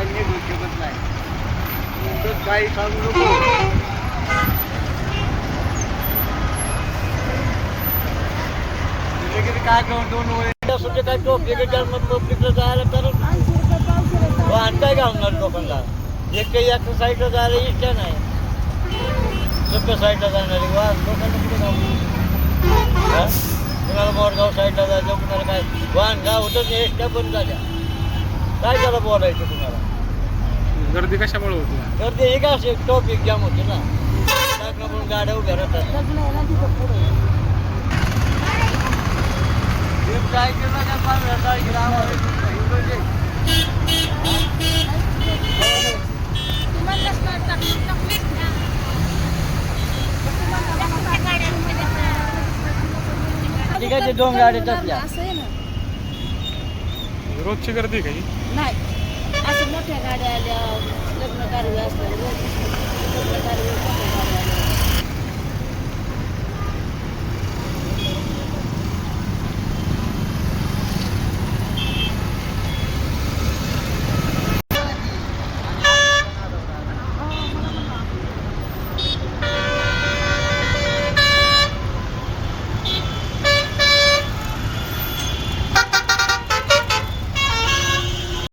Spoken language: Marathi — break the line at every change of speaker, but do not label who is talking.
काय निघू शकत नाही. उगाच काही सांगू नको. लगेच काय करून 2 वेळेला सुद्धा काय टोपलीकडे मग पब्लिकला जायला करत आणताय का होणार लोकांना. एक काही एका साईडला जायला इच्छा नाही. सगळं साईडला जाणारी वा लोकांना कुठे जाऊ. कुणाला मोरगाव साईडला जायचं, कुणाला काय वाहन गाव होतं ते एसट्या बंद झाल्या. काय त्याला बोलायचं तुम्हाला.
गर्दी कशामुळे होती?
गर्दी हे का असे ट्रॉफिक जाम होते ना. म्हणून गाड्या उभ्या राहतात. काय केलं का 15 तारखेला आम्हाला ठिकाणी 2 गाड्या टाकल्या.
रोजची गर्दी काही
नाही, असं मोठ्या गाड्या आल्या, लग्न कार्य असलं रोज